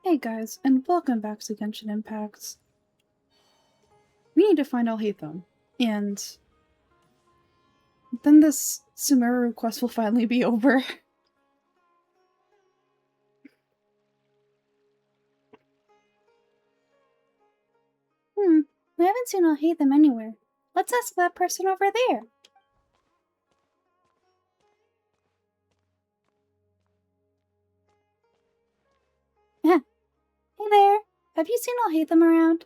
Hey guys, and welcome back to Genshin Impacts. We need to find Alhaitham, and then this Sumeru quest will finally be over. I haven't seen Alhaitham anywhere. Let's ask that person over there. Hey there, have you seen Alhaitham around?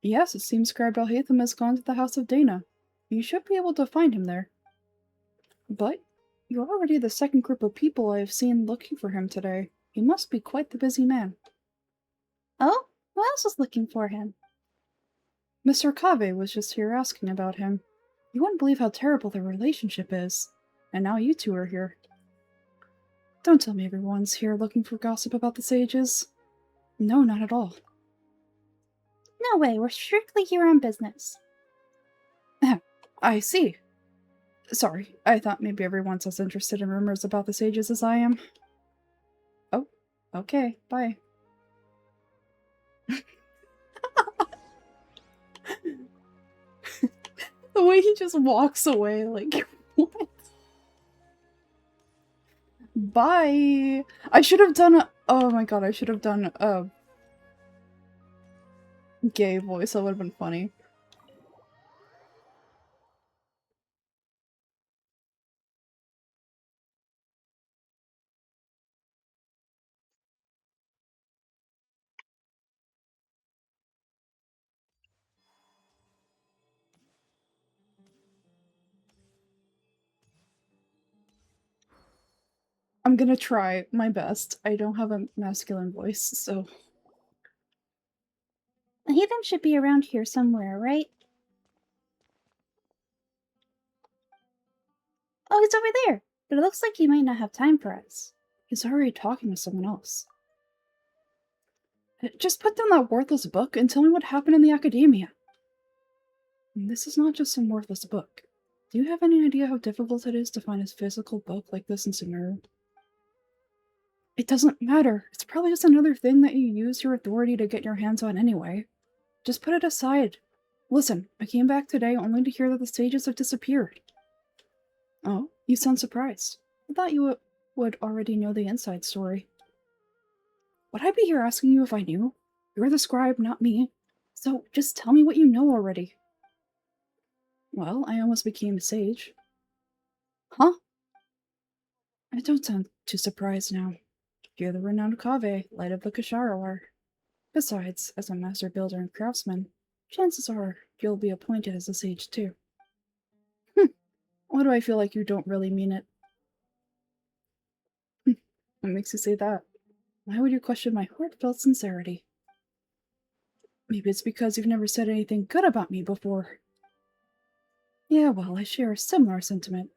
Yes, it seems Scribe Alhaitham has gone to the House of Dana. You should be able to find him there. But you're already the second group of people I have seen looking for him today. He must be quite the busy man. Oh? Who else is looking for him? Mr. Kave was just here asking about him. You wouldn't believe how terrible their relationship is. And now you two are here. Don't tell me everyone's here looking for gossip about the sages. No, not at all. No way, we're strictly here on business. I see. Sorry, I thought maybe everyone's as interested in rumors about the sages as I am. Oh, okay, bye. The way he just walks away, like, what? Bye! I should have done oh my god, I should have done a gay voice, that would have been funny. I'm gonna try my best. I don't have a masculine voice, so... A heathen should be around here somewhere, right? Oh, he's over there! But it looks like he might not have time for us. He's already talking to someone else. Just put down that worthless book and tell me what happened in the academia. This is not just some worthless book. Do you have any idea how difficult it is to find a physical book like this in Sumeru? It doesn't matter. It's probably just another thing that you use your authority to get your hands on anyway. Just put it aside. Listen, I came back today only to hear that the sages have disappeared. Oh, you sound surprised. I thought you would already know the inside story. Would I be here asking you if I knew? You're the scribe, not me. So just tell me what you know already. Well, I almost became a sage. Huh? I don't sound too surprised now. You're the renowned Kave, light of the Kasharawar. Besides, as a master builder and craftsman, chances are you'll be appointed as a sage too. Why do I feel like you don't really mean it? What makes you say that? Why would you question my heartfelt sincerity? Maybe it's because you've never said anything good about me before. Yeah, well, I share a similar sentiment,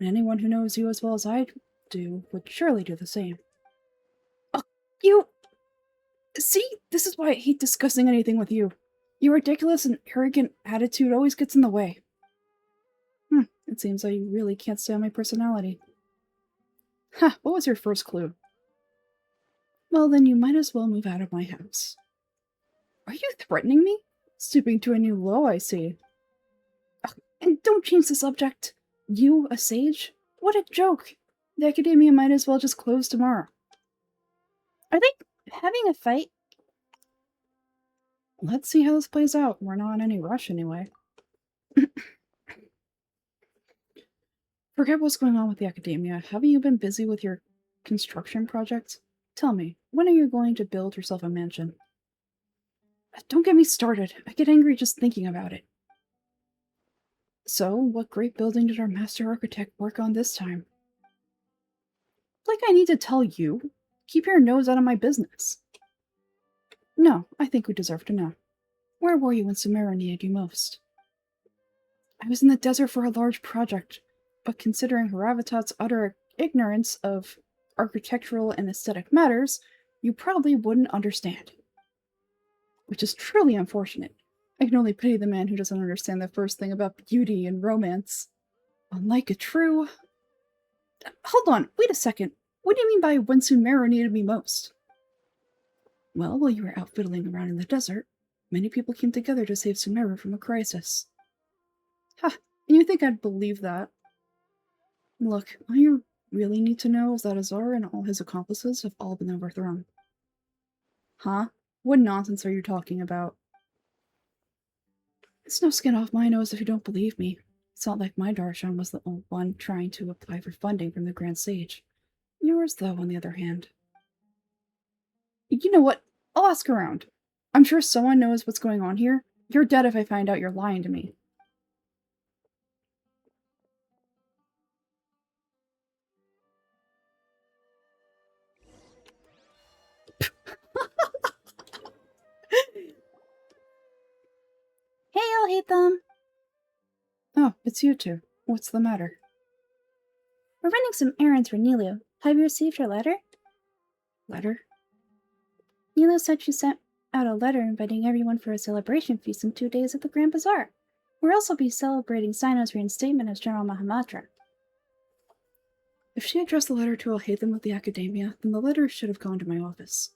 and anyone who knows you as well as I do would surely do the same. Oh, you... See, this is why I hate discussing anything with you. Your ridiculous and arrogant attitude always gets in the way. It seems like you really can't stand my personality. Ha, what was your first clue? Well, then you might as well move out of my house. Are you threatening me? Stooping to a new low, I see. Ugh, and don't change the subject. You, a sage? What a joke. The academia might as well just close tomorrow. Are they having a fight? Let's see how this plays out. We're not in any rush anyway. Forget what's going on with the academia. Haven't you been busy with your construction projects? Tell me, when are you going to build yourself a mansion? Don't get me started. I get angry just thinking about it. So, what great building did our master architect work on this time? Like I need to tell you? Keep your nose out of my business. No, I think we deserve to know. Where were you when Sumeru needed you most? I was in the desert for a large project, but considering Haravatat's utter ignorance of architectural and aesthetic matters, you probably wouldn't understand. Which is truly unfortunate. I can only pity the man who doesn't understand the first thing about beauty and romance. Unlike a true... Hold on, wait a second. What do you mean by when Sumeru needed me most? Well, while you were out fiddling around in the desert, many people came together to save Sumeru from a crisis. Ha! And you think I'd believe that? Look, all you really need to know is that Azar and all his accomplices have all been overthrown. Huh? What nonsense are you talking about? It's no skin off my nose if you don't believe me. It's not like my Darshan was the only one trying to apply for funding from the Grand Sage. Yours, though, on the other hand. You know what? I'll ask around. I'm sure someone knows what's going on here. You're dead if I find out you're lying to me. Hey, I'll hate them! Oh, it's you two. What's the matter? We're running some errands for Nilu. Have you received her letter? Letter? Nilu said she sent out a letter inviting everyone for a celebration feast in 2 days at the Grand Bazaar. We'll also be celebrating Sino's reinstatement as General Mahamudra. If she addressed the letter to Alhaitham of the Academia, then the letter should have gone to my office.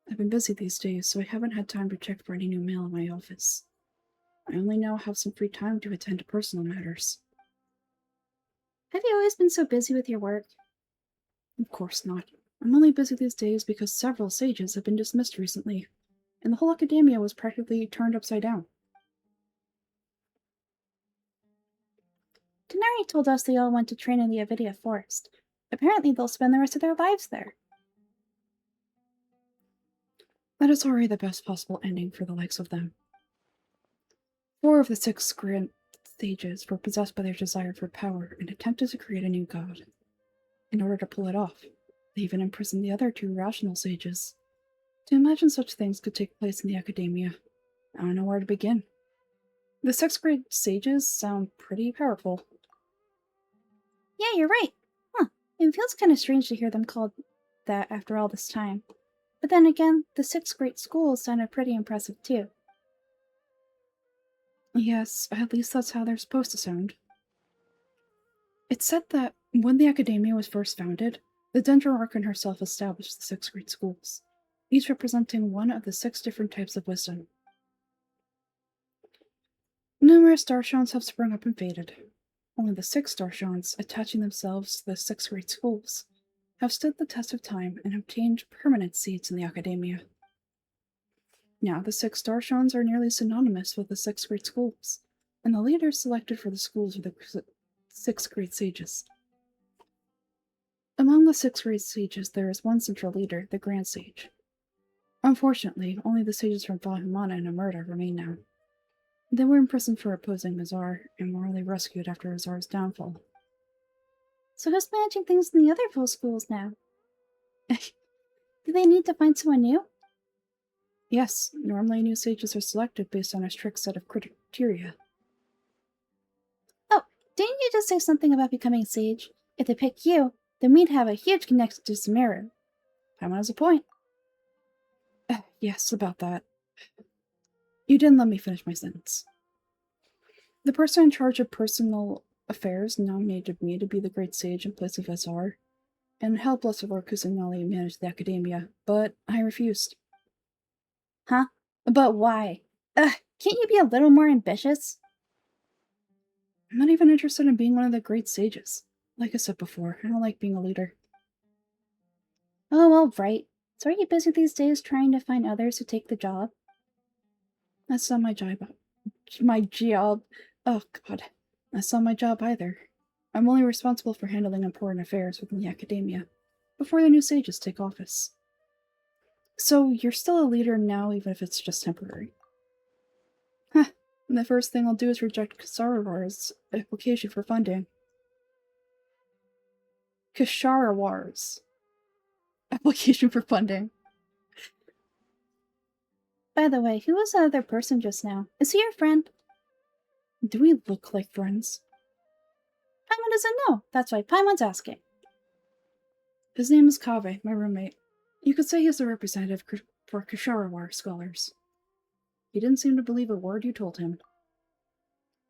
I've been busy these days, so I haven't had time to check for any new mail in my office. I only now have some free time to attend to personal matters. Have you always been so busy with your work? Of course not. I'm only busy these days because several sages have been dismissed recently, and the whole academia was practically turned upside down. Denari told us they all went to train in the Avidia Forest. Apparently they'll spend the rest of their lives there. That is already the best possible ending for the likes of them. 4 of the 6 grand sages were possessed by their desire for power and attempted to create a new god. In order to pull it off, they even imprisoned the other 2 rational sages. To imagine such things could take place in the academia, I don't know where to begin. The 6th grade sages sound pretty powerful. Yeah, you're right. Huh. It feels kind of strange to hear them called that after all this time. But then again, the 6th grade schools sounded pretty impressive too. Yes, at least that's how they're supposed to sound. It's said that when the academia was first founded, the Dendrarchon herself established the 6th grade schools, each representing one of the 6 different types of wisdom. Numerous Darshans have sprung up and faded. Only the 6 Darshans, attaching themselves to the 6th grade schools, have stood the test of time and obtained permanent seats in the academia. Now, the 6 Darshans are nearly synonymous with the 6th grade schools, and the leaders selected for the schools are the 6th grade sages. Among the 6th grade sages, there is one central leader, the Grand Sage. Unfortunately, only the sages from Valhumana and Amerta remain now. They were imprisoned for opposing Azar and were only rescued after Azar's downfall. So who's managing things in the other full schools now? Do they need to find someone new? Yes, normally new sages are selected based on a strict set of criteria. Oh, didn't you just say something about becoming a sage? If they pick you, then we'd have a huge connection to Sumeru. Paimon has a point. Yes, about that. You didn't let me finish my sentence. The person in charge of personal affairs nominated me to be the great sage in place of Azar, and help Blessed Lord Kusanali manage the academia, but I refused. Huh? But why? Can't you be a little more ambitious? I'm not even interested in being one of the great sages. Like I said before, I don't like being a leader. Oh, well, right. So are you busy these days trying to find others who take the job? That's not my job. My job. Oh, God. That's not my job either. I'm only responsible for handling important affairs within the academia, before the new sages take office. So you're still a leader now, even if it's just temporary. Huh. And the first thing I'll do is reject Kasarawar's application for funding. Kasarawar's application for funding. By the way, who was the other person just now? Is he your friend? Do we look like friends? Paimon doesn't know. That's why Paimon's asking. His name is Kaveh, my roommate. You could say he's the representative for Kasharawar scholars. He didn't seem to believe a word you told him,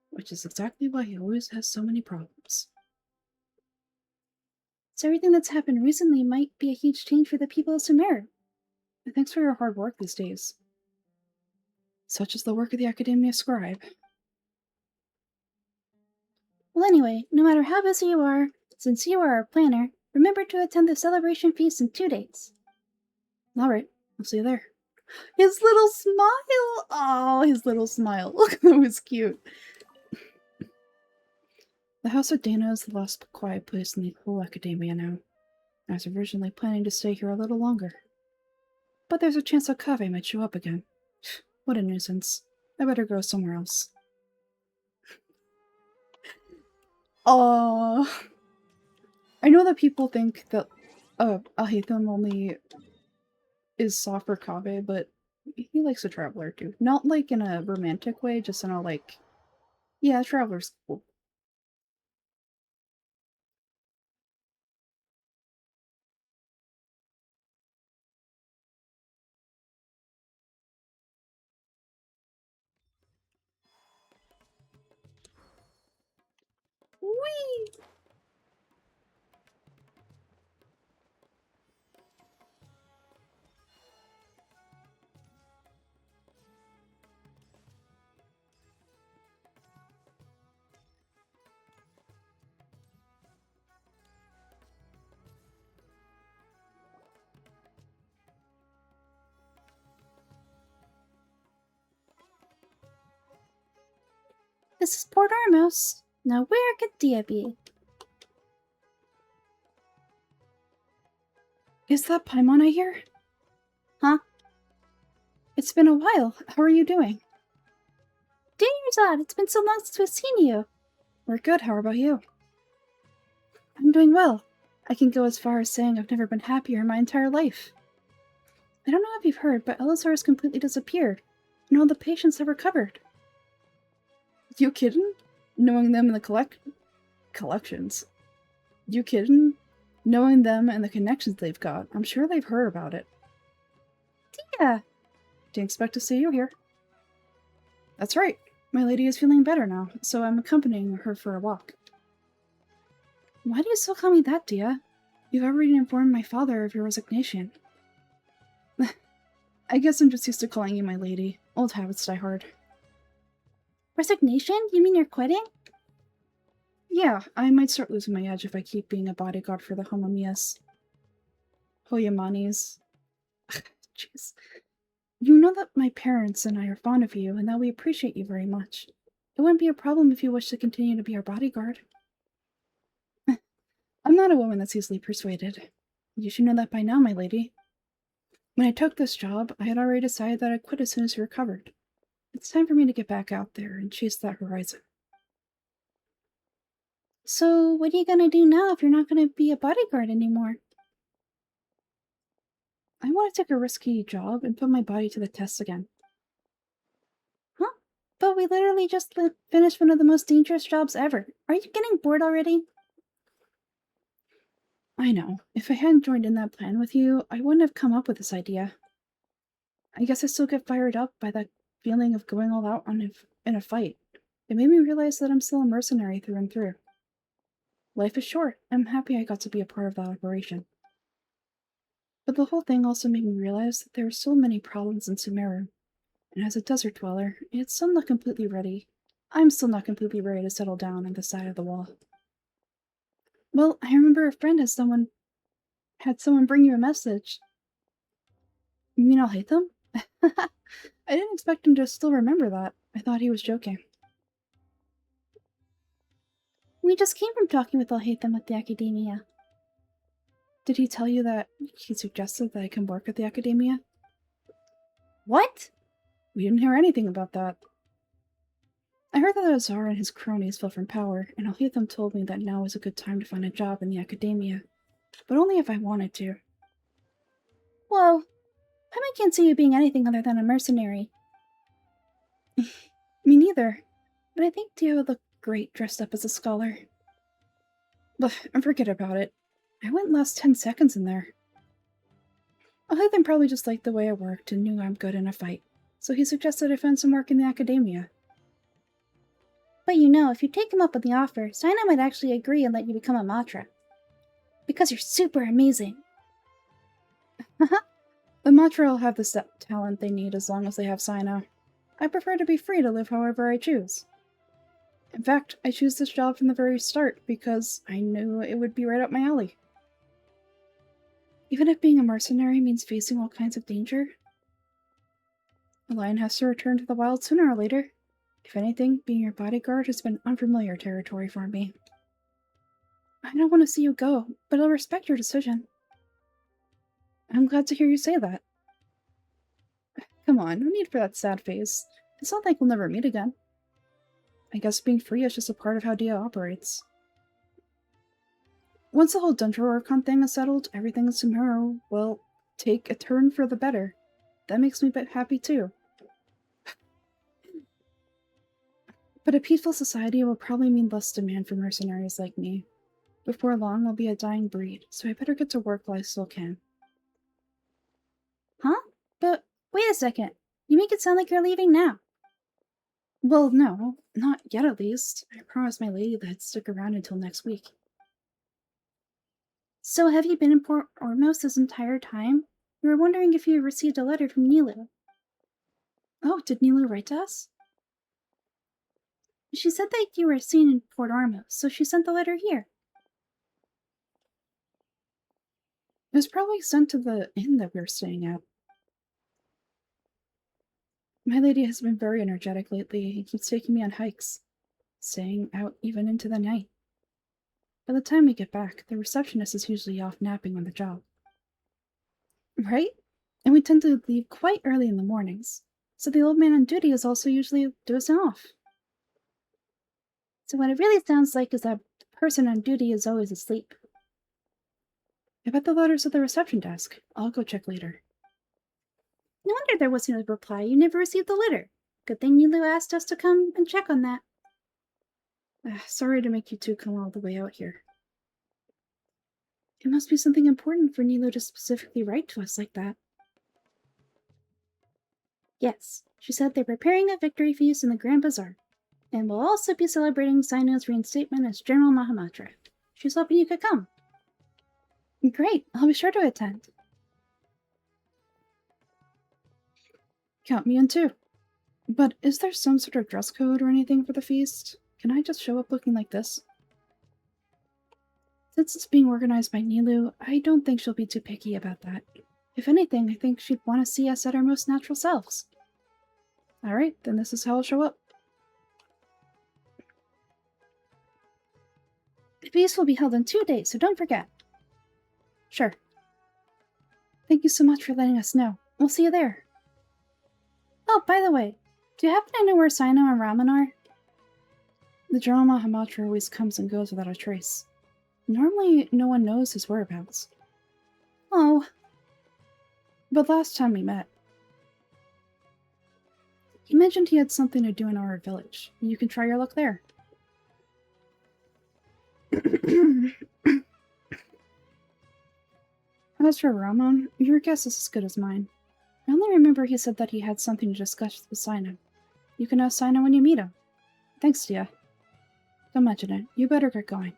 which is exactly why he always has so many problems. So everything that's happened recently might be a huge change for the people of Sumeru. And thanks for your hard work these days. Such is the work of the Academia Scribe. Well, anyway, no matter how busy you are, since you are our planner, remember to attend the celebration feast in 2 days. Alright, I'll see you there. His little smile! Oh, his little smile. Look, that was cute. The House of Dana is the last quiet place in the whole Academia now. I was originally planning to stay here a little longer. But there's a chance that Kaveh might show up again. What a nuisance. I better go somewhere else. I know that people think that Alhaitham only is soft for Kaveh, but he likes a traveler too. Not like in a romantic way, just in a like, yeah, traveler's cool. Whee! This is Port Armos. Now where could Dia be? Is that Paimon I hear? Huh? It's been a while. How are you doing? Danirzad, it's been so long since we've seen you. We're good. How about you? I'm doing well. I can go as far as saying I've never been happier in my entire life. I don't know if you've heard, but Elazar has completely disappeared, and all the patients have recovered. You kidding? Knowing them in the collections. You kidding? Knowing them and the connections they've got, I'm sure they've heard about it. Dia! Didn't expect to see you here. That's right. My lady is feeling better now, so I'm accompanying her for a walk. Why do you still call me that, Dia? You've already informed my father of your resignation. I guess I'm just used to calling you my lady. Old habits die hard. Resignation? You mean you're quitting? Yeah, I might start losing my edge if I keep being a bodyguard for the Hoyamanis. Jeez. You know that my parents and I are fond of you, and that we appreciate you very much. It wouldn't be a problem if you wish to continue to be our bodyguard. I'm not a woman that's easily persuaded. You should know that by now, my lady. When I took this job, I had already decided that I'd quit as soon as you recovered. It's time for me to get back out there and chase that horizon. So, what are you gonna do now if you're not gonna be a bodyguard anymore? I want to take a risky job and put my body to the test again. Huh? But we literally just finished one of the most dangerous jobs ever. Are you getting bored already? I know. If I hadn't joined in that plan with you, I wouldn't have come up with this idea. I guess I still get fired up by that feeling of going all out in a fight. It made me realize that I'm still a mercenary through and through. Life is short. I'm happy I got to be a part of that operation. But the whole thing also made me realize that there are so many problems in Sumeru. And as a desert dweller, it's still not completely ready. I'm still not completely ready to settle down on the side of the wall. Well, I remember a friend had someone bring you a message. You mean I'll hate them? I didn't expect him to still remember that. I thought he was joking. We just came from talking with Alhaitham at the Academia. Did he tell you that he suggested that I come work at the Academia? What? We didn't hear anything about that. I heard that Azar and his cronies fell from power, and Alhaitham told me that now was a good time to find a job in the Academia. But only if I wanted to. Whoa. I can't see you being anything other than a mercenary. Me neither. But I think Dio would look great dressed up as a scholar. But forget about it. I wouldn't last 10 seconds in there. Alhaitham probably just liked the way I worked and knew I'm good in a fight, so he suggested I find some work in the Academia. But you know, if you take him up on the offer, Saina might actually agree and let you become a Matra. Because you're super amazing. The I'm not sure I'll have the talent they need as long as they have Sino. I prefer to be free to live however I choose. In fact, I choose this job from the very start because I knew it would be right up my alley. Even if being a mercenary means facing all kinds of danger, a lion has to return to the wild sooner or later. If anything, being your bodyguard has been unfamiliar territory for me. I don't want to see you go, but I'll respect your decision. I'm glad to hear you say that. Come on, no need for that sad face. It's not like we'll never meet again. I guess being free is just a part of how Dia operates. Once the whole Dungeon Archon thing is settled, everything in Sumeru will take a turn for the better. That makes me a bit happy too. But a peaceful society will probably mean less demand for mercenaries like me. Before long, I'll be a dying breed, so I better get to work while I still can. Huh? But wait a second. You make it sound like you're leaving now. Well, no, not yet at least. I promised my lady that I'd stick around until next week. So have you been in Port Ormos this entire time? We were wondering if you received a letter from Nilu. Oh, did Nilu write to us? She said that you were seen in Port Ormos, so she sent the letter here. It was probably sent to the inn that we were staying at. My lady has been very energetic lately and keeps taking me on hikes, staying out even into the night. By the time we get back, the receptionist is usually off napping on the job. Right? And we tend to leave quite early in the mornings, so the old man on duty is also usually dozing off. So what it really sounds like is that the person on duty is always asleep. I bet the letter's at the reception desk. I'll go check later. No wonder there wasn't a reply. You never received the letter. Good thing Nilu asked us to come and check on that. Sorry to make you two come all the way out here. It must be something important for Nilu to specifically write to us like that. Yes, she said they're preparing a victory feast in the Grand Bazaar, and will also be celebrating Sino's reinstatement as General Mahamatra. She's hoping you could come. Great, I'll be sure to attend. Count me in too. But is there some sort of dress code or anything for the feast? Can I just show up looking like this? Since it's being organized by Nilu, I don't think she'll be too picky about that. If anything, I think she'd want to see us at our most natural selves. Alright, then this is how I'll show up. The feast will be held in 2 days, so don't forget. Sure. Thank you so much for letting us know. We'll see you there. Oh, by the way, do you happen to know where Sino and Ramen are? The General Mahamatra always comes and goes without a trace. Normally, no one knows his whereabouts. Oh. But last time we met, he mentioned he had something to do in our village. You can try your luck there. As for Ramon, your guess is as good as mine. I only remember he said that he had something to discuss with Sino. You can ask Sino when you meet him. Thanks, Tia. Don't mention it. You better get going.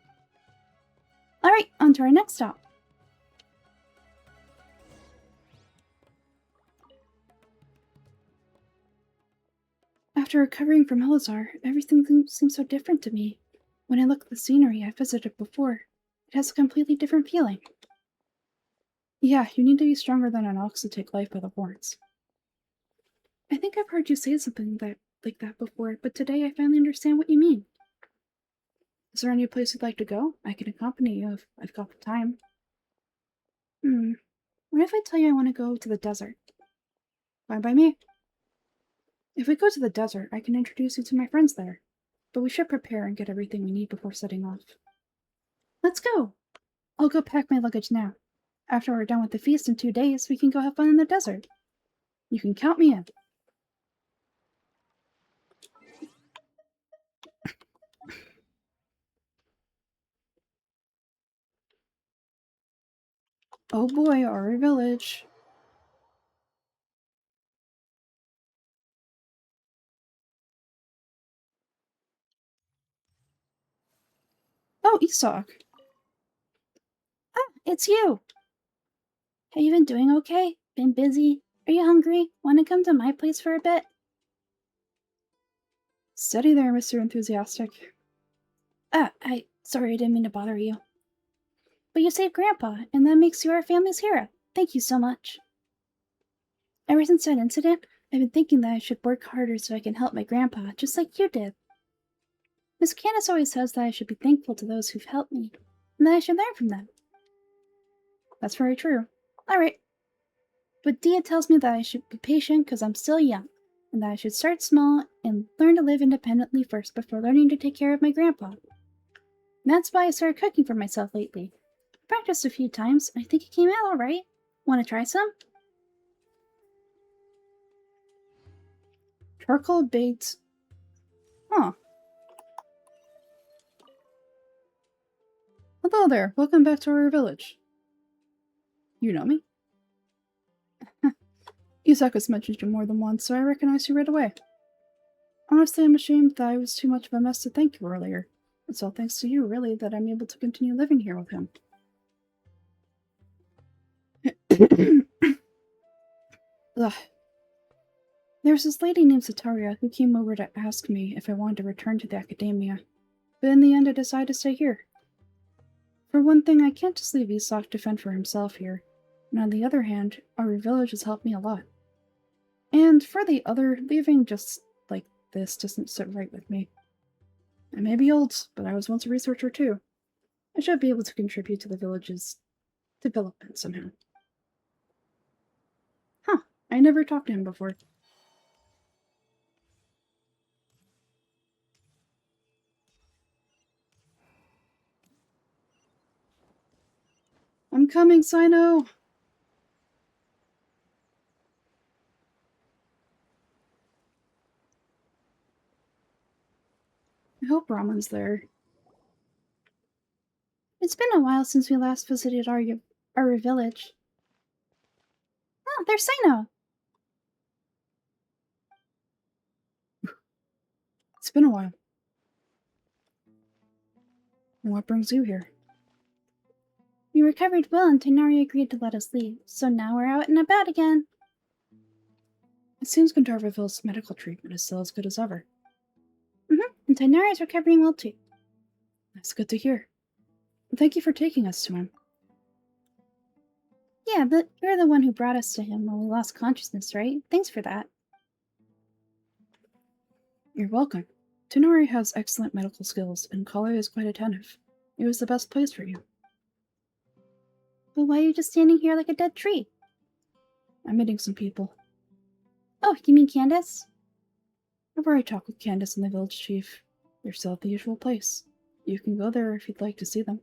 Alright, on to our next stop. After recovering from Elazar, everything seems so different to me. When I look at the scenery I visited before, it has a completely different feeling. Yeah, you need to be stronger than an ox to take life by the horns. I think I've heard you say something like that before, but today I finally understand what you mean. Is there any place you'd like to go? I can accompany you if I've got the time. What if I tell you I want to go to the desert? Fine by me. If we go to the desert, I can introduce you to my friends there. But we should prepare and get everything we need before setting off. Let's go! I'll go pack my luggage now. After we're done with the feast in 2 days, we can go have fun in the desert. You can count me in. Oh boy, our village. Oh, Isak. Ah, it's you! Have you been doing okay? Been busy? Are you hungry? Want to come to my place for a bit? Steady there, Mr. Enthusiastic. Sorry, I didn't mean to bother you. But you saved Grandpa, and that makes you our family's hero. Thank you so much. Ever since that incident, I've been thinking that I should work harder so I can help my grandpa, just like you did. Miss Candace always says that I should be thankful to those who've helped me, and that I should learn from them. That's very true. Alright. But Dia tells me that I should be patient because I'm still young, and that I should start small and learn to live independently first before learning to take care of my grandpa. And that's why I started cooking for myself lately. I practiced a few times, and I think it came out alright. Want to try some? Charcoal baked. Huh. Hello there. Welcome back to our village. You know me? Yusaku's mentioned you more than once, so I recognized you right away. Honestly, I'm ashamed that I was too much of a mess to thank you earlier. It's all thanks to you, really, that I'm able to continue living here with him. Ugh. There was this lady named Sataria who came over to ask me if I wanted to return to the academia, but in the end I decided to stay here. For one thing, I can't just leave Isak to fend for himself here, and on the other hand, our village has helped me a lot. And for the other, leaving just like this doesn't sit right with me. I may be old, but I was once a researcher too. I should be able to contribute to the village's development somehow. Huh, I never talked to him before. I'm coming, Sino! I hope Ramon's there. It's been a while since we last visited our village. Oh, there's Sino! It's been a while. And what brings you here? We recovered well and Tenari agreed to let us leave, so now we're out and about again. It seems Gandharville's medical treatment is still as good as ever. And Tenari's recovering well too. That's good to hear. Thank you for taking us to him. Yeah, but you're the one who brought us to him when we lost consciousness, right? Thanks for that. You're welcome. Tenari has excellent medical skills, and Kale is quite attentive. It was the best place for you. But why are you just standing here like a dead tree? I'm meeting some people. Oh, you mean Candace? I've already talked with Candace and the village chief. They're still at the usual place. You can go there if you'd like to see them.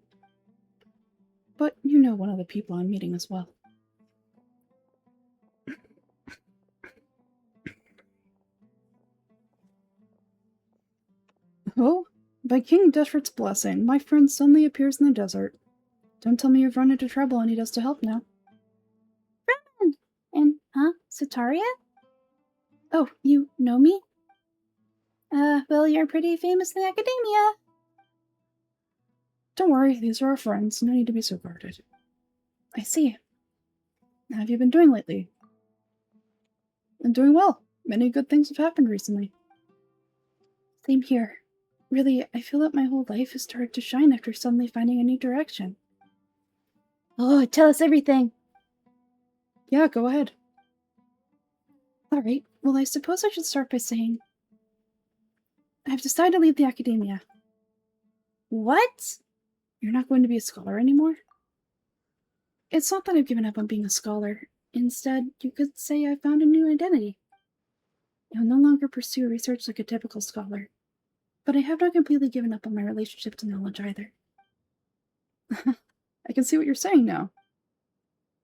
But you know one of the people I'm meeting as well. Oh, by King Deshret's blessing, my friend suddenly appears in the desert. Don't tell me you've run into trouble and need us to help now. Friend! And, Sataria? Oh, you know me? Well, you're pretty famous in the academia. Don't worry, these are our friends. No need to be so guarded. I see. How have you been doing lately? I'm doing well. Many good things have happened recently. Same here. Really, I feel that my whole life has started to shine after suddenly finding a new direction. Oh, tell us everything! Yeah, go ahead. Alright, well, I suppose I should start by saying I've decided to leave the academia. What? You're not going to be a scholar anymore? It's not that I've given up on being a scholar. Instead, you could say I've found a new identity. I'll no longer pursue research like a typical scholar. But I have not completely given up on my relationship to knowledge either. I can see what you're saying now.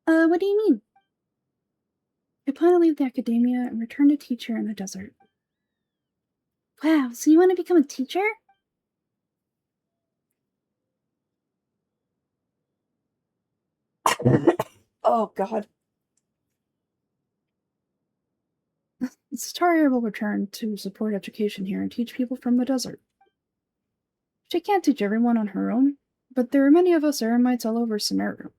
What do you mean? I plan to leave the academia and return to teach here in the desert. Wow, so you want to become a teacher? Oh, God. Sataria will return to support education here and teach people from the desert. She can't teach everyone on her own, but there are many of us eremites all over Sumeru.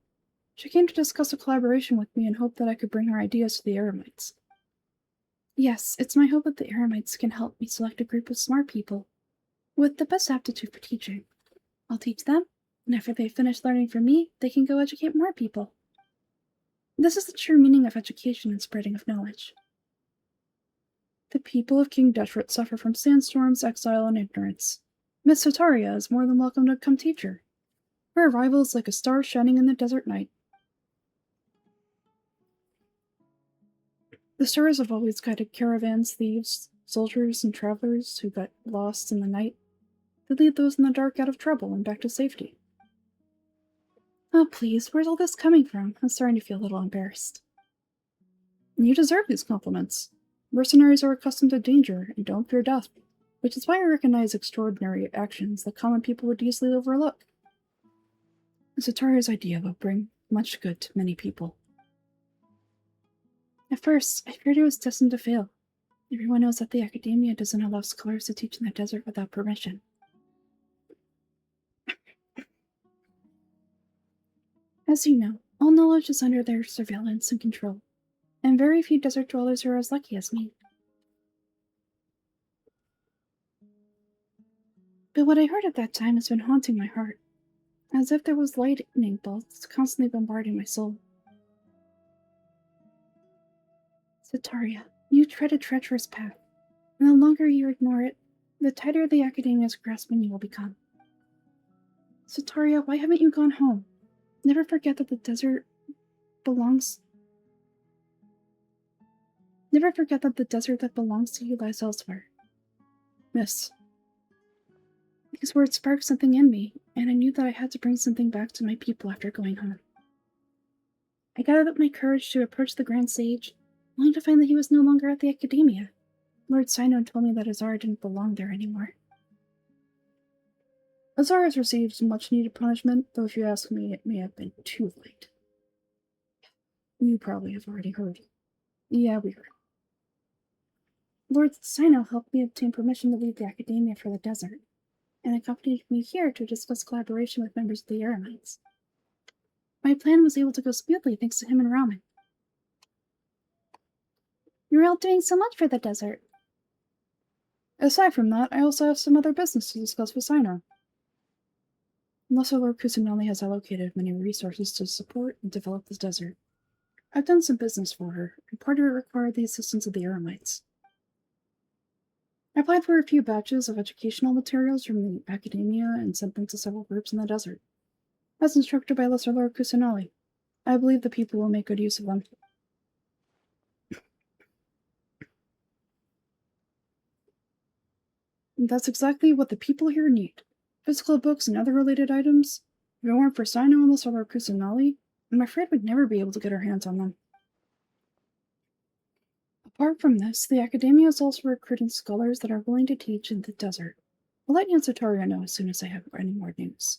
She came to discuss a collaboration with me and hoped that I could bring her ideas to the Eremites. Yes, it's my hope that the Eremites can help me select a group of smart people with the best aptitude for teaching. I'll teach them, and after they finish learning from me, they can go educate more people. This is the true meaning of education and spreading of knowledge. The people of King Detroit suffer from sandstorms, exile, and ignorance. Miss Sotaria is more than welcome to come teach her. Her arrival is like a star shining in the desert night. The stars have always guided caravans, thieves, soldiers, and travelers who got lost in the night. They lead those in the dark out of trouble and back to safety. Oh, please, where's all this coming from? I'm starting to feel a little embarrassed. You deserve these compliments. Mercenaries are accustomed to danger and don't fear death, which is why I recognize extraordinary actions that common people would easily overlook. Sataria's idea will bring much good to many people. At first, I feared it was destined to fail. Everyone knows that the academia doesn't allow scholars to teach in the desert without permission. As you know, all knowledge is under their surveillance and control, and very few desert dwellers are as lucky as me. But what I heard at that time has been haunting my heart, as if there was lightning bolts constantly bombarding my soul. Sataria, you tread a treacherous path, and the longer you ignore it, the tighter the academia's grasping you will become. Sataria, why haven't you gone home? Never forget that the desert belongs... Never forget that the desert that belongs to you lies elsewhere. Miss. These words sparked something in me, and I knew that I had to bring something back to my people after going home. I gathered up my courage to approach the Grand Sage, only to find that he was no longer at the Academia. Lord Sino told me that Azara didn't belong there anymore. Azara has received much-needed punishment, though if you ask me, it may have been too late. You probably have already heard. Yeah, we heard. Lord Sino helped me obtain permission to leave the Academia for the desert, and accompanied me here to discuss collaboration with members of the Eremites. My plan was able to go smoothly thanks to him and Ramen. You're all doing so much for the desert. Aside from that, I also have some other business to discuss with Sino. Lesser Lord Kusanali has allocated many resources to support and develop this desert. I've done some business for her, and part of it required the assistance of the Eremites. I applied for a few batches of educational materials from the Academia and sent them to several groups in the desert. As instructed by Lesser Lord Kusanali, I believe the people will make good use of them. That's exactly what the people here need. Physical books and other related items. If it weren't for Sino and Lesser Lord Kusanali, I'm afraid we'd never be able to get our hands on them. Apart from this, the Academia is also recruiting scholars that are willing to teach in the desert. I'll let Yansutaria know as soon as I have any more news.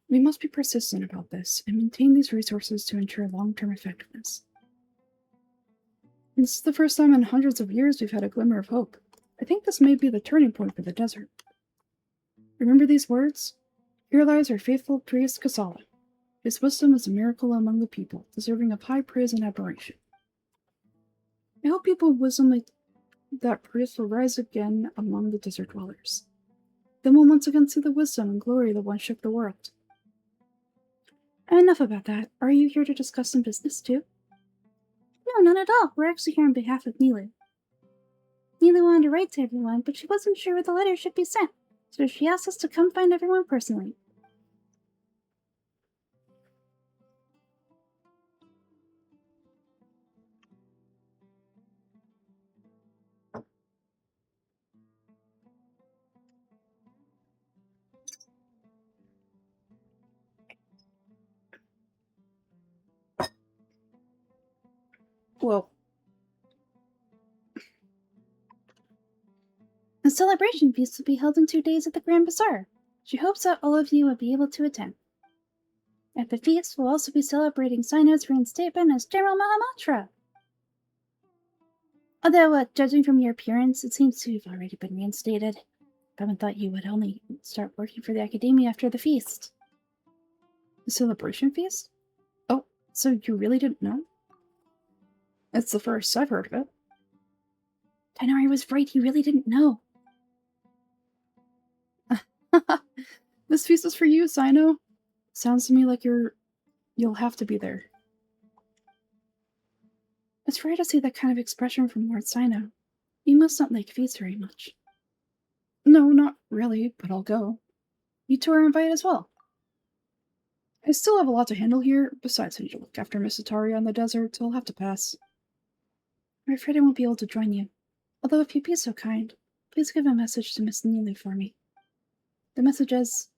We must be persistent about this and maintain these resources to ensure long-term effectiveness. This is the first time in hundreds of years we've had a glimmer of hope. I think this may be the turning point for the desert. Remember these words? Here lies our faithful priest Kasala. His wisdom is a miracle among the people, deserving of high praise and admiration. I hope people with wisdom like that priest will rise again among the desert dwellers. Then we'll once again see the wisdom and glory that once shook the world. Enough about that. Are you here to discuss some business too? No, not at all. We're actually here on behalf of Nilu. Nilu wanted to write to everyone, but she wasn't sure where the letter should be sent, so she asked us to come find everyone personally. Well, a celebration feast will be held in 2 days at the Grand Bazaar. She hopes that all of you will be able to attend. At the feast, we'll also be celebrating Sino's reinstatement as General Mahamatra. Although, judging from your appearance, it seems to have already been reinstated. Paimon thought you would only start working for the academia after the feast. The celebration feast? Oh, so you really didn't know? It's the first I've heard of it. Tainari was right, he really didn't know. This feast is for you, Sino. Sounds to me like you'll have to be there. It's rare to see that kind of expression from Lord Sino. You must not like feasts very much. No, not really, but I'll go. You two are invited as well. I still have a lot to handle here, besides I need to look after Miss Ataria in the desert, so I'll have to pass. I'm afraid I won't be able to join you. Although if you'd be so kind, please give a message to Miss Neely for me. The message is,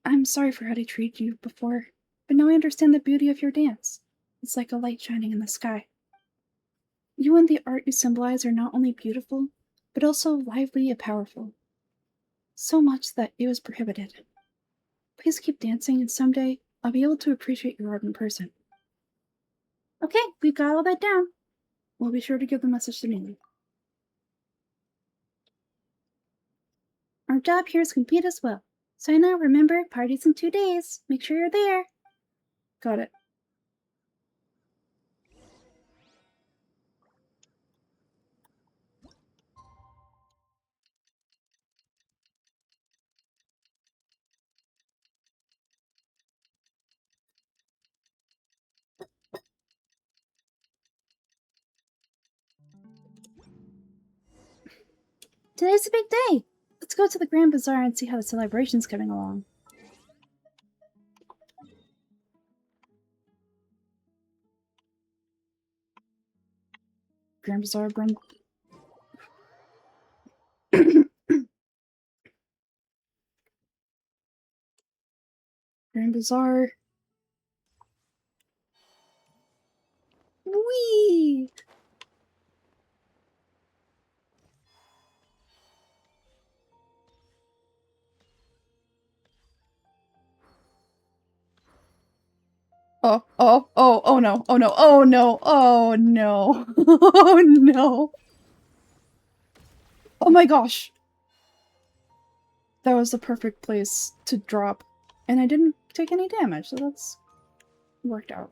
I'm sorry for how I treated you before, but now I understand the beauty of your dance. It's like a light shining in the sky. You and the art you symbolize are not only beautiful, but also lively and powerful. So much that it was prohibited. Please keep dancing, and someday I'll be able to appreciate your art in person. Okay, we've got all that down. We'll be sure to give the message to Neely. Our job here is complete as well. So now remember, party's in 2 days. Make sure you're there. Got it. Today's a big day. Let's go to the Grand Bazaar and see how the celebration's coming along. Grand Bazaar, Grand Bazaar. Whee! Oh no, oh no, oh no, oh no, oh no. Oh my gosh. That was the perfect place to drop. And I didn't take any damage, so that's worked out.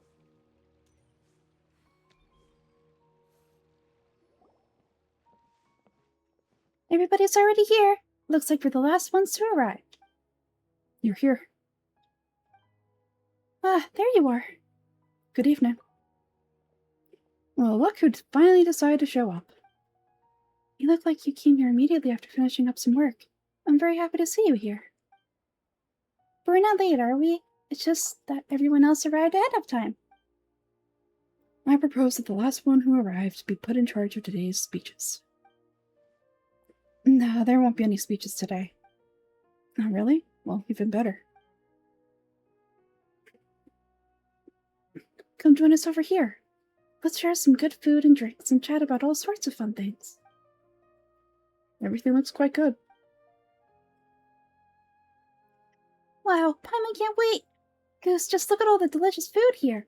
Everybody's already here. Looks like we're the last ones to arrive. You're here. Ah, there you are. Good evening. Well, look who'd finally decided to show up. You look like you came here immediately after finishing up some work. I'm very happy to see you here. But we're not late, are we? It's just that everyone else arrived ahead of time. I propose that the last one who arrived be put in charge of today's speeches. No, there won't be any speeches today. Oh, really? Well, even better. Come join us over here. Let's share some good food and drinks and chat about all sorts of fun things. Everything looks quite good. Wow, Paimon can't wait! Goose, just look at all the delicious food here.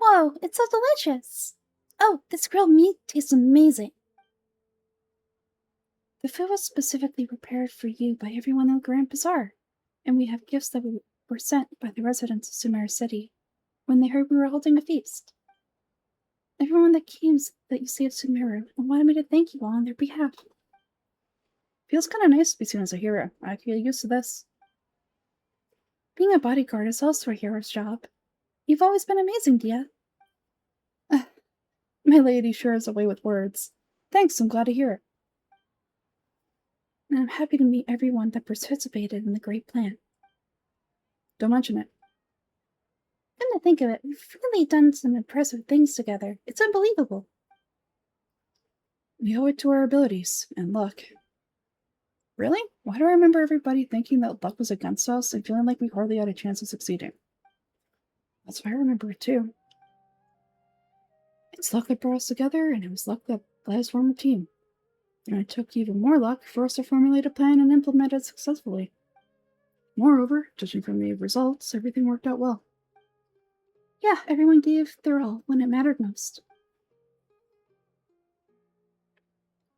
Whoa, it's so delicious! Oh, this grilled meat tastes amazing. The food was specifically prepared for you by everyone in the Grand Bazaar, and we have gifts that were sent by the residents of Sumeru City when they heard we were holding a feast. Everyone that came that you saved Sumeru and wanted me to thank you all on their behalf. Feels kind of nice to be seen as a hero. I feel used to this. Being a bodyguard is also a hero's job. You've always been amazing, Dia. My lady sure is a way with words. Thanks, I'm glad to hear it. And I'm happy to meet everyone that participated in the great plan. Don't mention it. Come to think of it, we've really done some impressive things together. It's unbelievable. We owe it to our abilities and luck. Really? Why do I remember everybody thinking that luck was against us and feeling like we hardly had a chance of succeeding? That's why I remember it too. It's luck that brought us together, and it was luck that let us form a team. And it took even more luck for us to formulate a plan and implement it successfully. Moreover, judging from the results, everything worked out well. Yeah, everyone gave their all when it mattered most.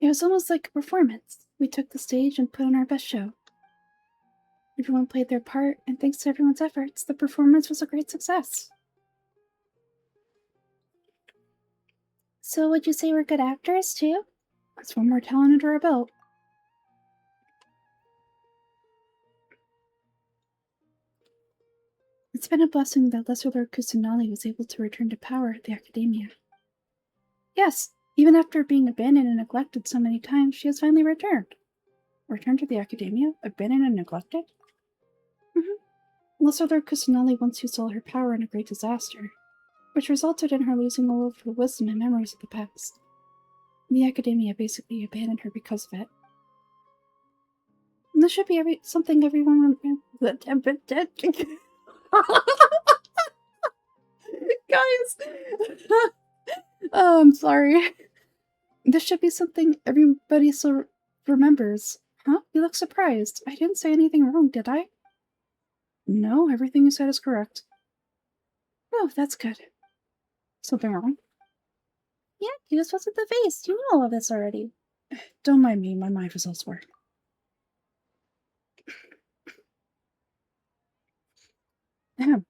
It was almost like a performance. We took the stage and put on our best show. Everyone played their part, and thanks to everyone's efforts, the performance was a great success. So would you say we're good actors, too? That's one more talent under our belt. It's been a blessing that Lesser Lord Kusanali was able to return to power at the Academia. Yes, even after being abandoned and neglected so many times, she has finally returned. Returned to the Academia? Abandoned and neglected? Lesser Lord Kusanali once used all her power in a great disaster, which resulted in her losing all of her wisdom and memories of the past. The Academia basically abandoned her because of it. And this should be something everyone Guys! Oh, I'm sorry. This should be something everybody remembers. Huh? You look surprised. I didn't say anything wrong, did I? No, everything you said is correct. Oh, that's good. Something wrong? Yeah, you just wasn't the face. You know all of this already. Don't mind me, my mind was elsewhere. Ahem.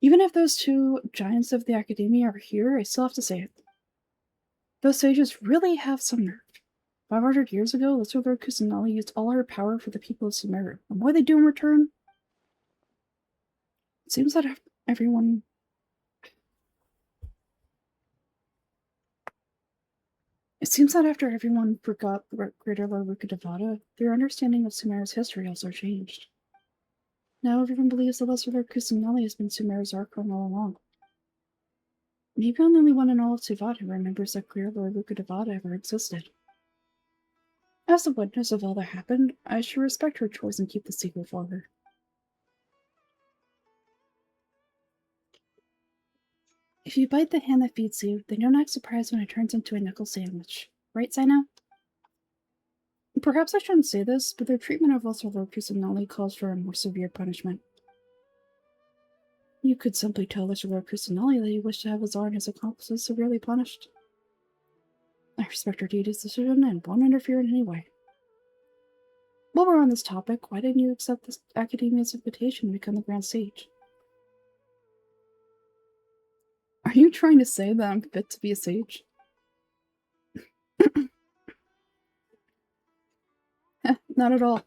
Even if those two giants of the Academia are here, I still have to say it. Those sages really have some nerve. 500 years ago, Lesser Lord Kusanali used all her power for the people of Sumeru. And what do they do in return? It seems that everyone... It seems that after everyone forgot Greater Lord Rukkhadevata, their understanding of Sumeru's history also changed. Now everyone believes that Lesser Lord Kusanali has been Sumeru's Archon all along. Maybe I'm the only one in all of Suvat who remembers that Greater Lord Rukkhadevata ever existed. As a witness of all that happened, I should respect her choice and keep the secret for her. If you bite the hand that feeds you, then you'll not act surprised when it turns into a knuckle sandwich. Right, Sino? Perhaps I shouldn't say this, but their treatment of Lesser Lord Kusanali calls for a more severe punishment. You could simply tell Lesser Lord Kusanali that you wish to have Azar and his accomplices severely punished. I respect her deity's decision and won't interfere in any way. While we're on this topic, why didn't you accept the Academia's invitation to become the Grand Sage? Are you trying to say that I'm fit to be a sage? Not at all.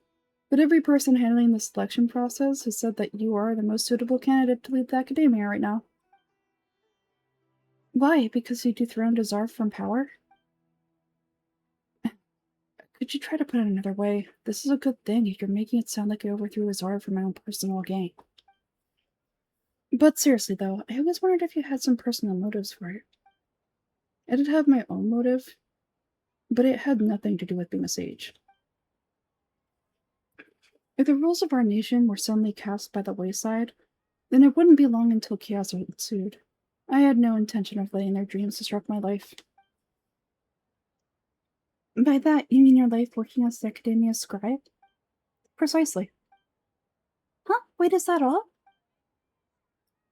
But every person handling the selection process has said that you are the most suitable candidate to lead the Academia right now. Why? Because you dethroned Azar from power? Could you try to put it another way? This is a good thing if you're making it sound like I overthrew Azar for my own personal gain. But seriously though, I always wondered if you had some personal motives for it. I did have my own motive, but it had nothing to do with being a sage. If the rules of our nation were suddenly cast by the wayside, then it wouldn't be long until chaos ensued. I had no intention of letting their dreams disrupt my life. By that, you mean your life working as the Academia's scribe? Precisely. Huh? Wait, is that all?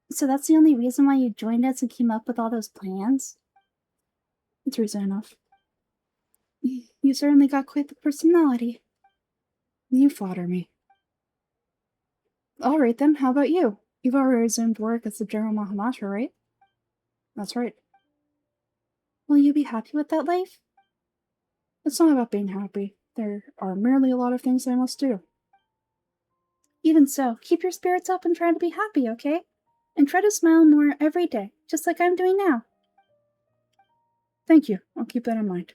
So that's the only reason why you joined us and came up with all those plans? It's reason enough. You certainly got quite the personality. You flatter me. Alright then, how about you? You've already resumed work as the General Mahamatra, right? That's right. Will you be happy with that life? It's not about being happy. There are merely a lot of things I must do. Even so, keep your spirits up and try to be happy, okay? And try to smile more every day, just like I'm doing now. Thank you. I'll keep that in mind.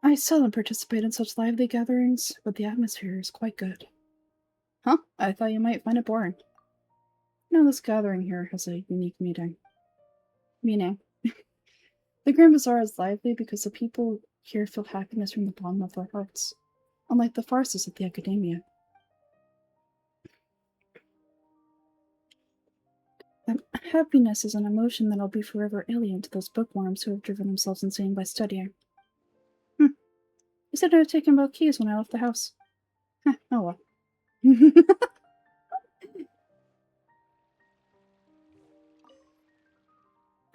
I seldom participate in such lively gatherings, but the atmosphere is quite good. Huh? I thought you might find it boring. No, this gathering here has a unique meaning. The Grand Bazaar is lively because the people here feel happiness from the bottom of their hearts. unlike the farces of the academia. And happiness is an emotion that'll be forever alien to those bookworms who have driven themselves insane by studying. You said I had taken both keys when I left the house. Oh well.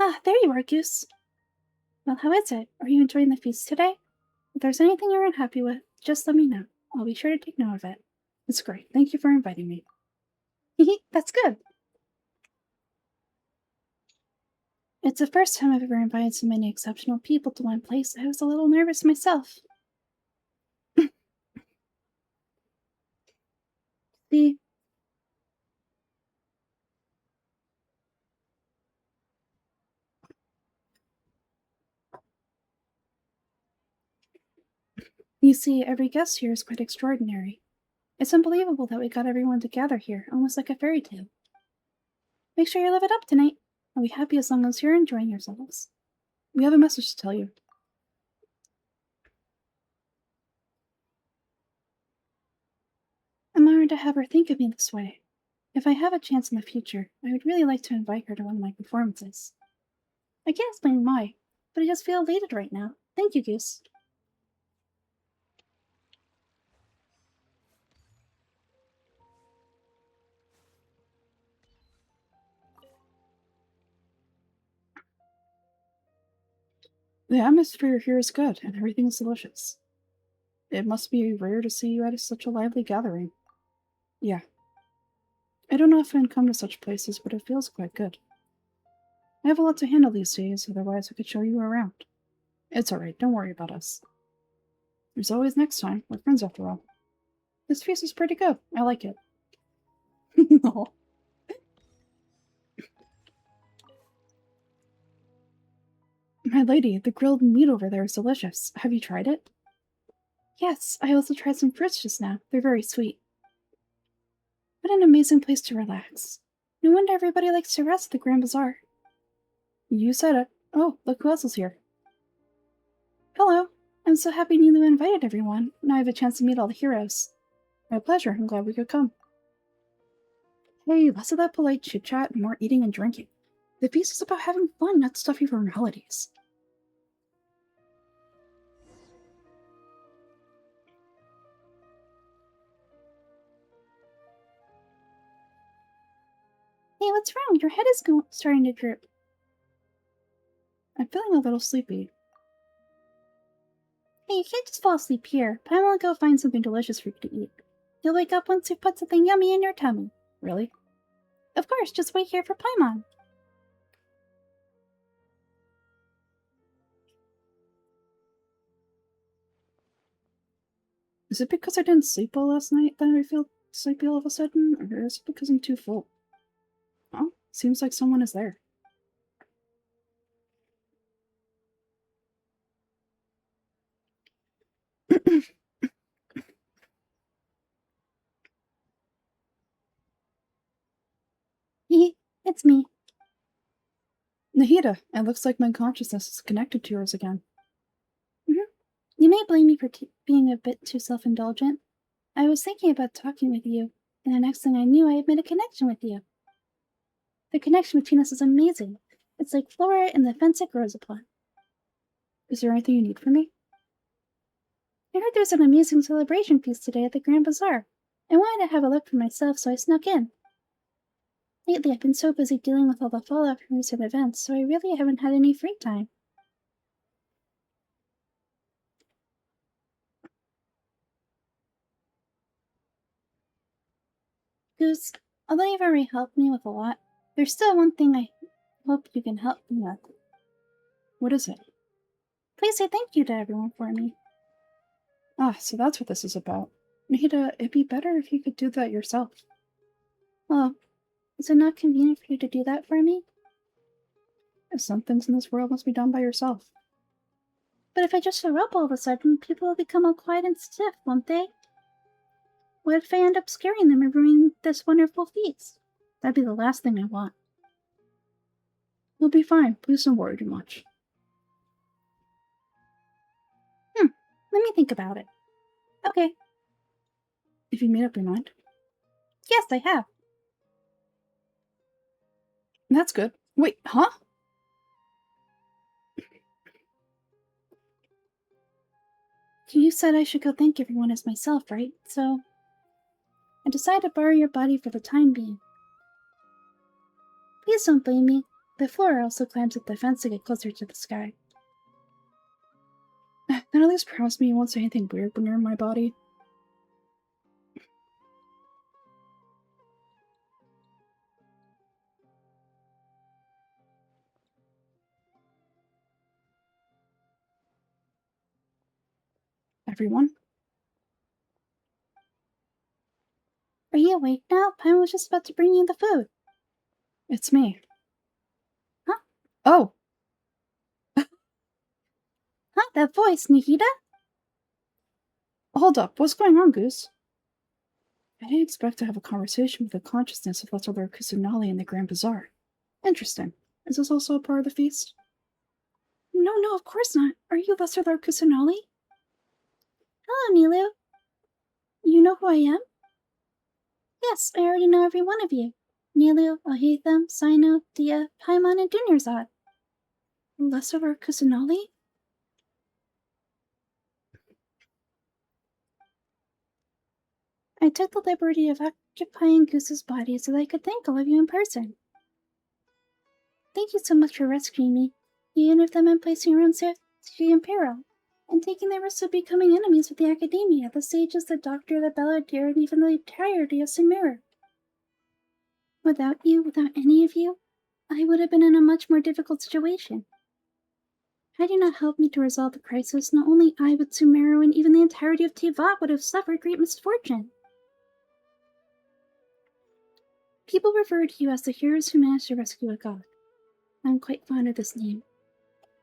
Ah, there you are, Goose. Well, how is it? Are you enjoying the feast today? If there's anything you're unhappy with, just let me know. I'll be sure to take note of it. It's great. Thank you for inviting me. That's good. It's the first time I've ever invited so many exceptional people to one place. I was a little nervous myself. See, every guest here is quite extraordinary. It's unbelievable that we got everyone together here, almost like a fairy tale. Make sure you live it up tonight. I'll be happy as long as you're enjoying yourselves. We have a message to tell you. I'm honored to have her think of me this way. If I have a chance in the future, I would really like to invite her to one of my performances. I can't explain why, but I just feel elated right now. Thank you, Goose. The atmosphere here is good, and everything is delicious. It must be rare to see you at such a lively gathering. Yeah. I don't often come to such places, but it feels quite good. I have a lot to handle these days, otherwise I could show you around. It's alright, don't worry about us. There's always next time. We're friends after all. This feast is pretty good. I like it. No. My lady, the grilled meat over there is delicious. Have you tried it? Yes, I also tried some fruits just now. They're very sweet. What an amazing place to relax. No wonder everybody likes to rest at the Grand Bazaar. You said it. Oh, look who else is here. Hello. I'm so happy you invited everyone. Now I have a chance to meet all the heroes. My pleasure. I'm glad we could come. Hey, less of that polite chit-chat and more eating and drinking. The feast is about having fun, not stuffy formalities. Hey, what's wrong? Your head is starting to droop. I'm feeling a little sleepy. Hey, you can't just fall asleep here. Paimon will go find something delicious for you to eat. You'll wake up once you've put something yummy in your tummy. Really? Of course, just wait here for Paimon. Is it because I didn't sleep well last night that I feel sleepy all of a sudden, or is it because I'm too full? Oh, seems like someone is there. It's me. Nahida, it looks like my consciousness is connected to yours again. You may blame me for being a bit too self-indulgent. I was thinking about talking with you, and the next thing I knew, I had made a connection with you. The connection between us is amazing. It's like flora in the fence it grows upon. Is there anything you need from me? I heard there's an amazing celebration feast today at the Grand Bazaar. I wanted to have a look for myself, so I snuck in. Lately, I've been so busy dealing with all the fallout from recent events, so I really haven't had any free time. Goose, although you've already helped me with a lot, there's still one thing I hope you can help me with. What is it? Please say thank you to everyone for me. Ah, so that's what this is about. Nahida, it'd be better if you could do that yourself. Well, is it not convenient for you to do that for me? Some things in this world must be done by yourself. But if I just show up all of a sudden, people will become all quiet and stiff, won't they? What if I end up scaring them and ruining this wonderful feast? That'd be the last thing I want. You'll be fine. Please don't worry too much. Let me think about it. Okay. If you made up your mind. Yes, I have. That's good. Wait, huh? You said I should go thank everyone as myself, right? So, I decided to borrow your body for the time being. Please don't blame me. The floor also climbs up the fence to get closer to the sky. Then at least promise me you won't say anything weird when you're in my body. Everyone? Are you awake now? Paimon was just about to bring you the food. It's me. Huh? Oh! Huh? That voice, Nikita? Hold up, what's going on, Goose? I didn't expect to have a conversation with the consciousness of Lesser Lord Kusunali in the Grand Bazaar. Interesting. Is this also a part of the feast? No, of course not. Are you Lesser Lord Kusunali? Hello, Nilu. You know who I am? Yes, I already know every one of you. Nilu, Alhaitham, Sino, Dia, Paimon, and Dunyarzad. Lesser Lord Kusunali? I took the liberty of occupying Goose's body so that I could thank all of you in person. Thank you so much for rescuing me, even if that meant placing your own safety in peril, and taking the risk of becoming enemies with the Academia, the sages, the Doctor, the Balladeer, and even the entirety of Sumeru. Without you, without any of you, I would have been in a much more difficult situation. Had you not helped me to resolve the crisis, not only I, but Sumeru and even the entirety of Teyvat would have suffered great misfortune. People refer to you as the heroes who managed to rescue a god. I'm quite fond of this name.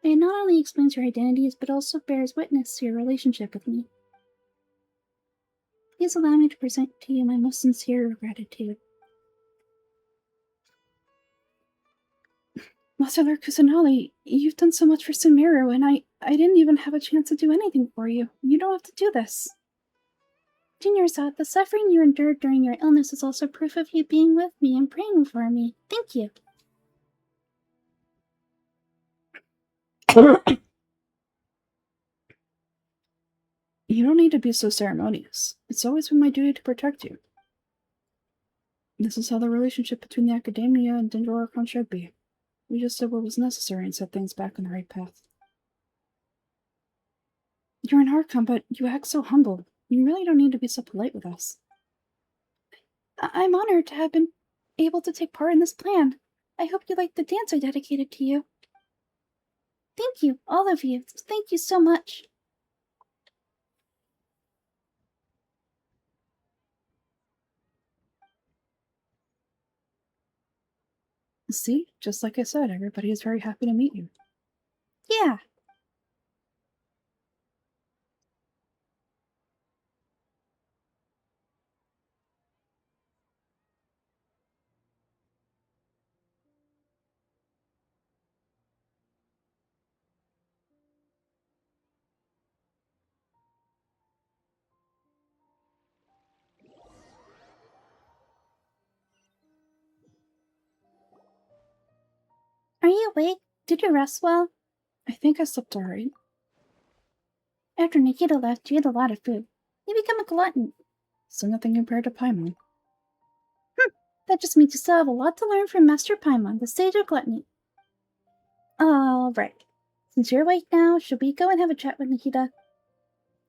It not only explains your identities, but also bears witness to your relationship with me. Please allow me to present to you my most sincere gratitude. Lesser Lord Kusunali, you've done so much for Sumeru, and I didn't even have a chance to do anything for you. You don't have to do this. Dunyarzad, the suffering you endured during your illness is also proof of you being with me and praying for me. Thank you. You don't need to be so ceremonious. It's always been my duty to protect you. This is how the relationship between the Academia and Dendro Archon should be. We just did what was necessary and set things back on the right path. You're an Archon, but you act so humble. You really don't need to be so polite with us. I'm honored to have been able to take part in this plan. I hope you like the dance I dedicated to you. Thank you, all of you. Thank you so much. See? Just like I said, everybody is very happy to meet you. Yeah. Are you awake? Did you rest well? I think I slept alright. After Nikita left, you ate a lot of food. You become a glutton. So nothing compared to Paimon. That just means you still have a lot to learn from Master Paimon, the sage of gluttony. Alright. Since you're awake now, should we go and have a chat with Nikita?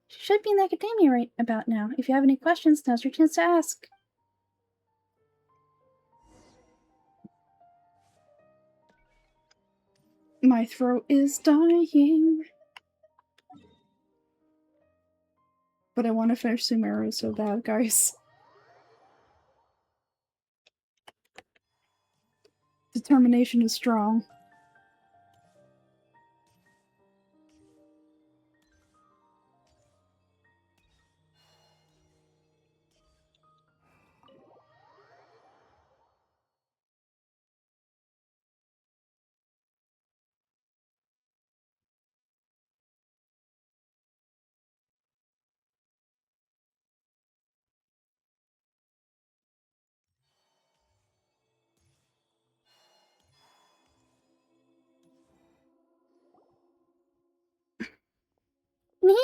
She should be in the academia right about now. If you have any questions, now's your chance to ask. My throat is dying. But I want to finish Sumeru so bad, guys. Determination is strong.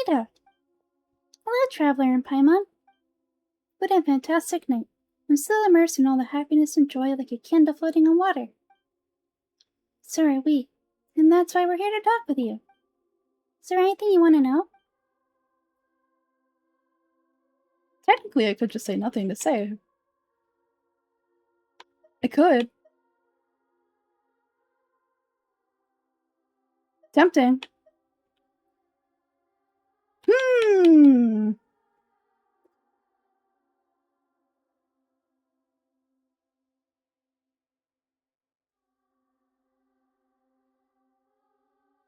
Ada! Hello, traveler in Paimon. What a fantastic night. I'm still immersed in all the happiness and joy like a candle floating on water. So are we. And that's why we're here to talk with you. Is there anything you want to know? Technically, I could just say nothing to say. I could. Tempting.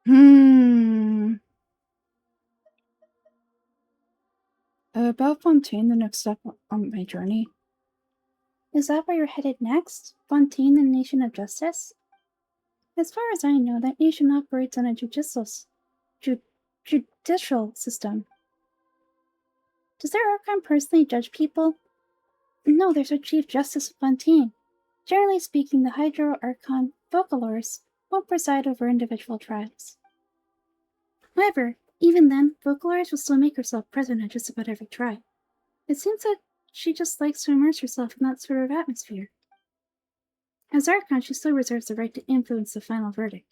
Hmm. About Fontaine, the next step on my journey. Is that where you're headed next? Fontaine, the Nation of Justice? As far as I know, that nation operates on a judicial system. Does their Archon personally judge people? No, there's a Chief Justice of Fontaine. Generally speaking, the Hydro Archon Vocalors won't preside over individual tribes. However, even then, Vocalors will still make herself present at just about every tribe. It seems that she just likes to immerse herself in that sort of atmosphere. As Archon, she still reserves the right to influence the final verdict.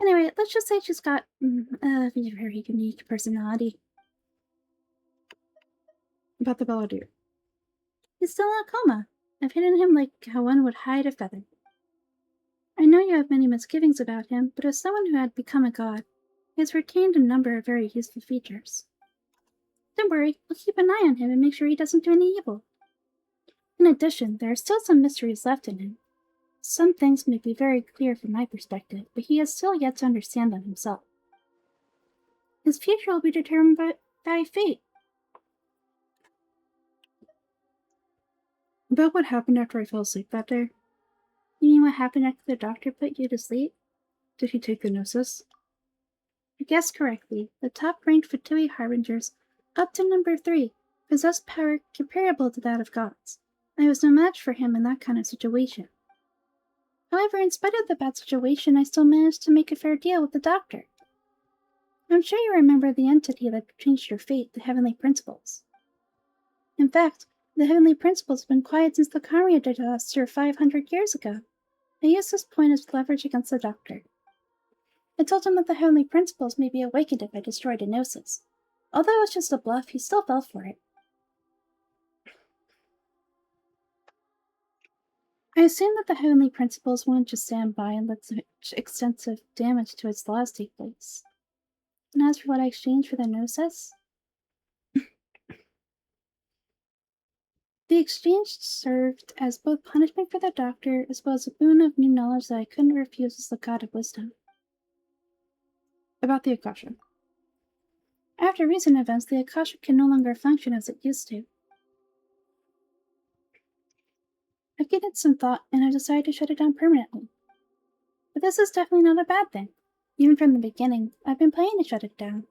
Anyway, let's just say she's got a very unique personality. About the Balladeer. He's still in a coma. I've hidden him like how one would hide a feather. I know you have many misgivings about him, but as someone who had become a god, he has retained a number of very useful features. Don't worry, I'll keep an eye on him and make sure he doesn't do any evil. In addition, there are still some mysteries left in him. Some things may be very clear from my perspective, but he has still yet to understand them himself. His future will be determined by fate. About what happened after I fell asleep that day? You mean what happened after the doctor put you to sleep? Did he take the Gnosis? You guessed correctly. The top-ranked Fatui Harbingers, up to number 3, possessed power comparable to that of gods. I was no match for him in that kind of situation. However, in spite of the bad situation, I still managed to make a fair deal with the doctor. I'm sure you remember the entity that changed your fate, the Heavenly Principles. In fact, the Heavenly Principles have been quiet since the Kharia disaster 500 years ago. I used this point as leverage against the doctor. I told him that the Heavenly Principles may be awakened if I destroyed a Gnosis. Although it was just a bluff, he still fell for it. I assumed that the Heavenly Principles wouldn't just stand by and let such extensive damage to its laws take place. And as for what I exchanged for the Gnosis, the exchange served as both punishment for the doctor as well as a boon of new knowledge that I couldn't refuse as the god of wisdom. About the Akasha. After recent events, the Akasha can no longer function as it used to. I've given it some thought, and I've decided to shut it down permanently. But this is definitely not a bad thing. Even from the beginning, I've been planning to shut it down.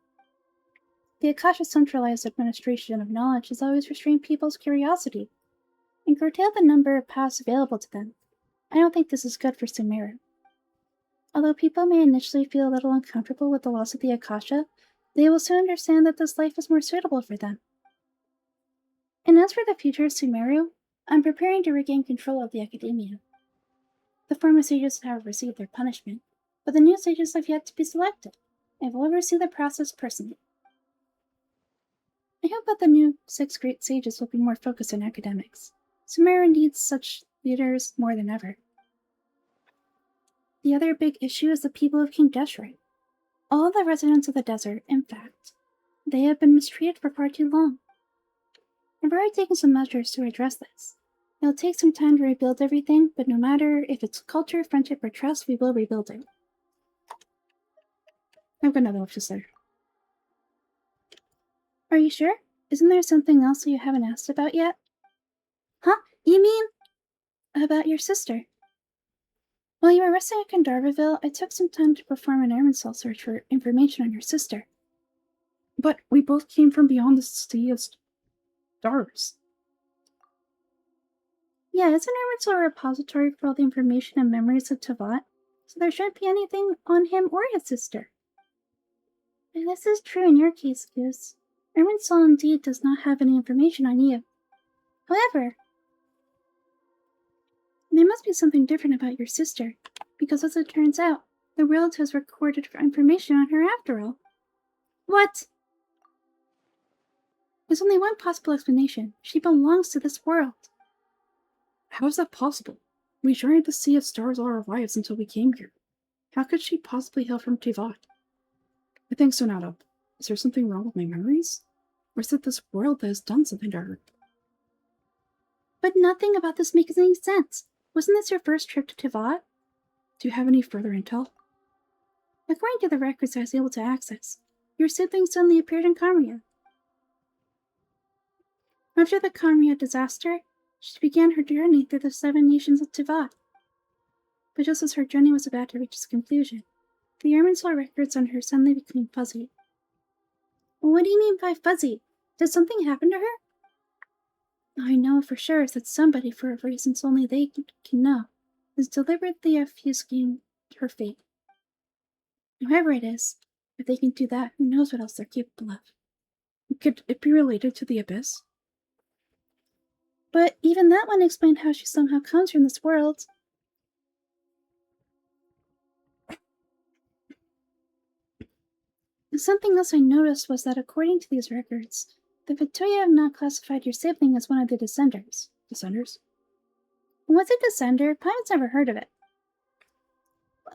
The Akasha's centralized administration of knowledge has always restrained people's curiosity, and curtailed the number of paths available to them. I don't think this is good for Sumeru. Although people may initially feel a little uncomfortable with the loss of the Akasha, they will soon understand that this life is more suitable for them. And as for the future of Sumeru, I'm preparing to regain control of the academia. The former sages have received their punishment, but the new sages have yet to be selected. I will oversee the process personally. I hope that the new 6 great sages will be more focused on academics. Sumeru needs such leaders more than ever. The other big issue is the people of King Deshret. All the residents of the desert, in fact. They have been mistreated for far too long. I've already taken some measures to address this. It'll take some time to rebuild everything, but no matter if it's culture, friendship, or trust, we will rebuild it. I've got nothing left to say. Are you sure? Isn't there something else that you haven't asked about yet? Huh? You mean about your sister? While you were resting at Gandharvaville, I took some time to perform an Irminsul search for information on your sister. But we both came from beyond the sea of stars. Yeah, isn't Irminsul a repository for all the information and memories of Tavat? So there shouldn't be anything on him or his sister. And this is true in your case, Goose. Irminsul indeed does not have any information on you. However, there must be something different about your sister, because as it turns out, the world has recorded information on her after all. What? There's only one possible explanation. She belongs to this world. How is that possible? We journeyed the sea of stars all our lives until we came here. How could she possibly hail from Tivat? I think so, Nada. Is there something wrong with my memories? Or is it this world that has done something to her? But nothing about this makes any sense. Wasn't this your first trip to Tivat? Do you have any further intel? According to the records I was able to access, your siblings suddenly appeared in Kamria. After the Kamria disaster, she began her journey through the 7 nations of Tivat. But just as her journey was about to reach its conclusion, the Irminsul records on her suddenly became fuzzy. What do you mean by fuzzy? Did something happen to her? I know for sure is that somebody, for reasons only they can know, is deliberately obfuscating her fate. Whoever it is, if they can do that, who knows what else they're capable of. Could it be related to the Abyss? But even that wouldn't explain how she somehow comes from this world. Something else I noticed was that according to these records, the Vituya have not classified your sibling as one of the Descenders. Descenders? What's a Descender? Pirates never heard of it.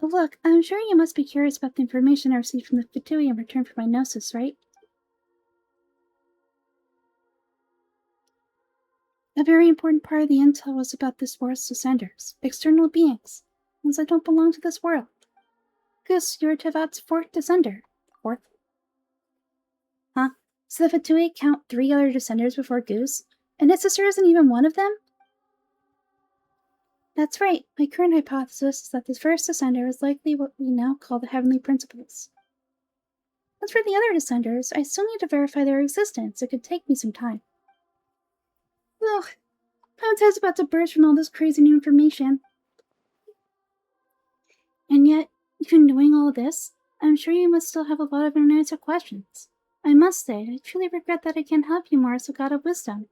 Look, I'm sure you must be curious about the information I received from the Vituya in return for my gnosis, right? A very important part of the intel was about this world's Descenders, external beings, ones that don't belong to this world. Goose, you're Tevat's 4th Descender. 4th? Huh? So the Vituya count 3 other Descenders before Goose, and his sister isn't even one of them? That's right. My current hypothesis is that the first Descender is likely what we now call the Heavenly Principles. As for the other Descenders, I still need to verify their existence. It could take me some time. Ugh, my head's about to burst from all this crazy new information. And yet, even knowing all this, I'm sure you must still have a lot of unanswered questions. I must say, I truly regret that I can't help you more as a god of wisdom.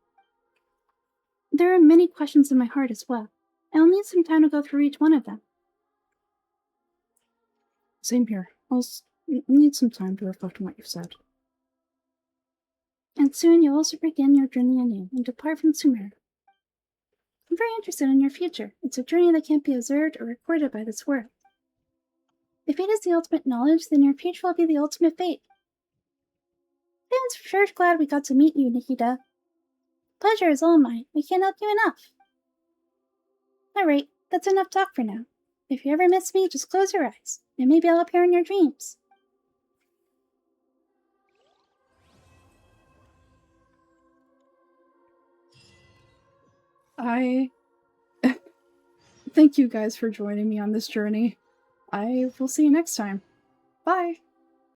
There are many questions in my heart as well. I'll need some time to go through each one of them. Same here. I'll need some time to reflect on what you've said. And soon you'll also begin your journey anew and depart from Sumer. I'm very interested in your future. It's a journey that can't be observed or recorded by this world. If fate is the ultimate knowledge, then your future will be the ultimate fate. I'm sure glad we got to meet you, Nikita. Pleasure is all mine. I can't help you enough. Alright, that's enough talk for now. If you ever miss me, just close your eyes, and maybe I'll appear in your dreams. Thank you guys for joining me on this journey. I will see you next time. Bye!